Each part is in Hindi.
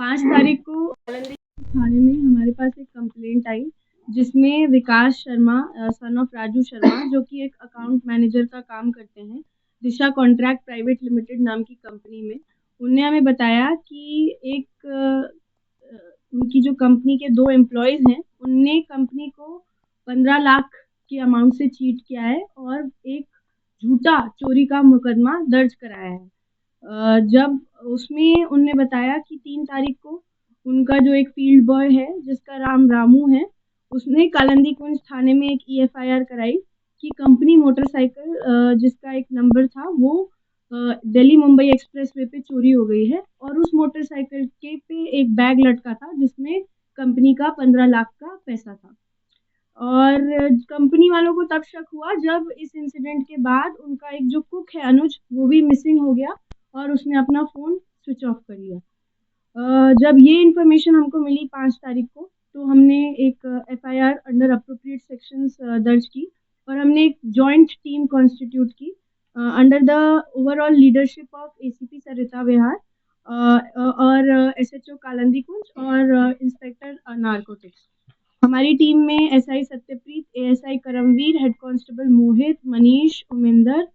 5 तारीख को आलंदी थाने में हमारे पास एक कंप्लेंट आई, जिसमें विकास शर्मा सन ऑफ राजू शर्मा, जो कि एक अकाउंट मैनेजर का काम करते हैं दिशा कॉन्ट्रैक्ट प्राइवेट लिमिटेड नाम की कंपनी में। उनने हमें बताया कि उनकी जो कंपनी के 2 एम्प्लॉयज़ हैं, उनने कंपनी को 15 लाख के अमाउंट से चीट किया है और एक झूठा चोरी का मुकदमा दर्ज कराया है। जब उसमें उनने बताया कि 3 तारीख को उनका जो एक फील्ड बॉय है, जिसका नाम रामू है, उसने कालिंदी कुंज थाने में एक एफआईआर कराई कि कंपनी मोटरसाइकिल जिसका एक नंबर था वो दिल्ली मुंबई एक्सप्रेसवे पे चोरी हो गई है और उस मोटरसाइकिल के पे एक बैग लटका था जिसमें कंपनी का 15 लाख का पैसा था। और कंपनी वालों को तब शक हुआ जब इस इंसिडेंट के बाद उनका एक जो कुक है अनुज, वो भी मिसिंग हो गया और उसने अपना फ़ोन स्विच ऑफ कर लिया। जब ये इन्फॉर्मेशन हमको मिली 5 तारीख को, तो हमने एक एफआईआर अंडर अप्रोप्रिएट सेक्शंस दर्ज की और हमने एक जॉइंट टीम कॉन्स्टिट्यूट की under the overall leadership of ACP Sarita Vihar और एसएचओ कालिंदी कुंज और इंस्पेक्टर नारकोटिक्स। हमारी टीम में SI Satyapreet, ASI Karamvir, head constable Mohit, Manish, Uminder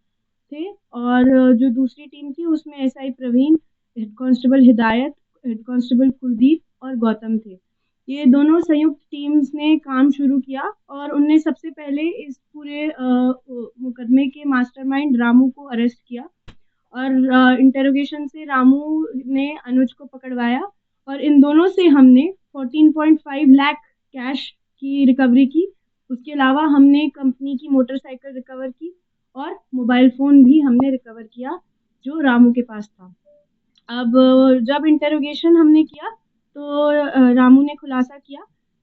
थे और जो दूसरी टीम थी उसमें SI Praveen, head constable Hidayat, head constable Kuldeep और गौतम थे। ये दोनों संयुक्त टीम्स ने काम शुरू किया और उनने सबसे पहले इस पूरे मुकदमे के मास्टरमाइंड रामू को अरेस्ट किया और इंटेरोगेशन से रामू ने अनुज को पकड़वाया और इन दोनों से हमने 14.5 लाख कैश की रिकवरी की। उसके अलावा हमने कंपनी की मोटरसाइकिल रिकवर की और मोबाइल फ़ोन भी हमने रिकवर किया जो रामू के पास था। अब जब इंटेरोगेशन हमने किया तो रामू ने खुलासा किया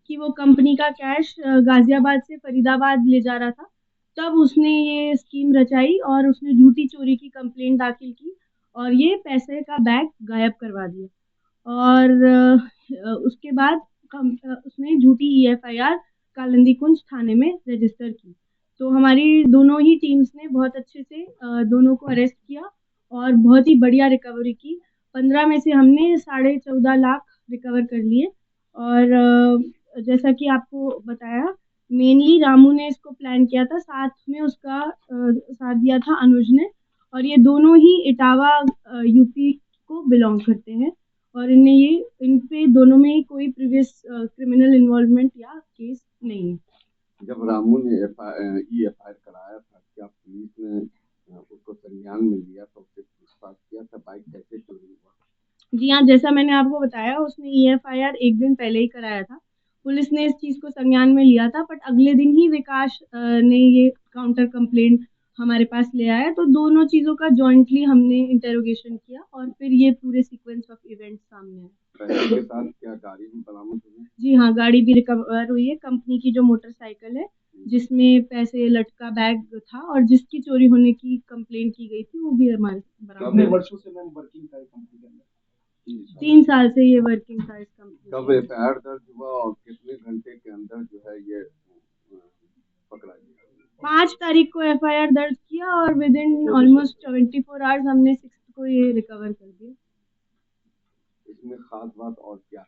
कि वो कंपनी का कैश गाज़ियाबाद से फरीदाबाद ले जा रहा था। तब उसने ये स्कीम रचाई और उसने झूठी चोरी की कंप्लेंट दाखिल की और ये पैसे का बैग गायब करवा दिया और उसके बाद उसने झूठी ईएफआईआर कालिंदी कुंज थाने में रजिस्टर की। तो हमारी दोनों ही टीम्स ने बहुत अच्छे से दोनों को अरेस्ट किया और बहुत ही बढ़िया रिकवरी की। 15 में से हमने 14.5 लाख रिकवर कर लिए और जैसा कि आपको बताया, मेनली रामू ने इसको प्लान किया था, साथ में उसका साथ दिया था अनुज ने और ये दोनों ही इटावा यूपी को बिलोंग करते हैं और इन पे दोनों में ही कोई प्रीवियस क्रिमिनल इन्वॉल्वमेंट या केस नहीं है। जब रामू ने एफआईआर कराया था, क्या पुलिस ने उसको संज्ञान में लिया तो उससे पूछताछ किया था बाइक कैसे चोरी हुआ? जी हाँ, जैसा मैंने आपको बताया उसने ईएफआईआर एक दिन पहले ही कराया था। पुलिस ने इस चीज़ को संज्ञान में लिया था, बट अगले दिन ही विकास ने ये काउंटर कंप्लेंट हमारे पास ले आया, तो दोनों चीज़ों का जॉइंटली हमने इंटेरोगेशन किया और फिर ये पूरे सीक्वेंस ऑफ इवेंट्स सामने आए। पैसे के साथ क्या गाड़ी भी बरामद हुई? जी हाँ, गाड़ी भी रिकवर हुई है। कंपनी की जो मोटरसाइकिल है जिसमें पैसे लटका बैग था और जिसकी चोरी होने की कंप्लेंट की गई थी, वो भी हमारे बरामद। कितने वर्षों से मैम वर्किंग था कंपनी के अंदर? 3 साल से ये वर्किंग था इस कंपनी। कब एफआईआर दर्ज हुआ और कितने घंटे के अंदर जो है ये पकड़ा गया? 5 तारीख को एफआईआर दर्ज किया और विद इन ऑलमोस्ट 24 आवर्स हमने 6 को ये रिकवर कर दिया। इसमें खास बात और क्या है?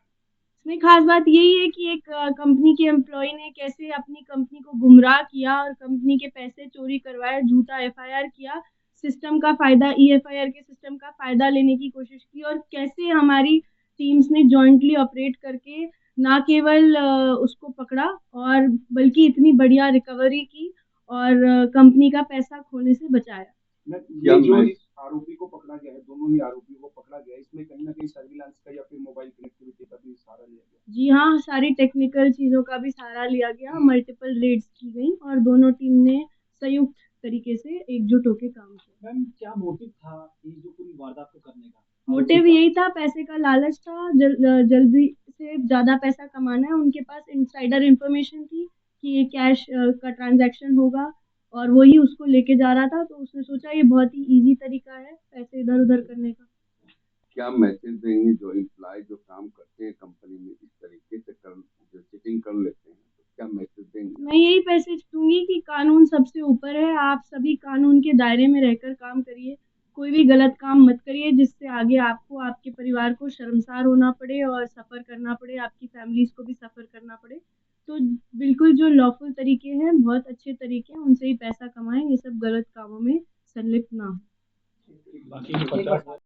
इसमें खास बात यही है कि एक कंपनी के एम्प्लॉय ने कैसे अपनी कंपनी को गुमराह किया और कंपनी के पैसे चोरी करवाए, झूठा एफआईआर किया, सिस्टम का फ़ायदा ईएफआईआर के सिस्टम का फ़ायदा लेने की कोशिश की और कैसे हमारी टीम्स ने जॉइंटली ऑपरेट करके ना केवल उसको पकड़ा और बल्कि इतनी बढ़िया रिकवरी की और कंपनी का पैसा खोने से बचाया। ये जो इस आरोपी को पकड़ा गया है, दोनों ही आरोपी को पकड़ा गया है, इसमें कहीं ना कहीं सर्विलांस का या फिर मोबाइल कनेक्टिविटी का भी सहारा लिया गया? जी हाँ, सारी टेक्निकल चीज़ों का भी सहारा लिया गया, मल्टीपल रेड्स की गई और दोनों टीम ने संयुक्त तरीके से एकजुट होकर काम किया। मैम क्या मोटिव था ये जो पूरी वारदात को करने का? मोटिव यही था, पैसे का लालच था, जल्दी से ज़्यादा पैसा कमाना है। उनके पास इनसाइडर इन्फॉर्मेशन थी कि ये कैश का ट्रांजैक्शन होगा और वही उसको लेके जा रहा था, तो उसने सोचा ये बहुत ही ईज़ी तरीका है पैसे इधर-उधर करने का। क्या मैसेज देंगे जो एम्प्लॉय जो काम करते हैं कंपनी में इस तरीके से जो चीटिंग कर लेते हैं, तो क्या मैसेज देंगे? मैं यही मैसेज दूंगी कि कानून सबसे ऊपर है, आप सभी कानून के दायरे में रहकर काम करिए, कोई भी गलत काम मत करिए जिससे आगे आपको, आपके परिवार को शर्मसार होना पड़े और सफ़र करना पड़े, आपकी फैमिलीज़ को भी सफ़र करना पड़े। तो बिल्कुल जो लॉफ़ुल तरीके हैं, बहुत अच्छे तरीके हैं, उनसे ही पैसा कमाएँ, ये सब गलत कामों में संलिप्त ना हों। बाकी 50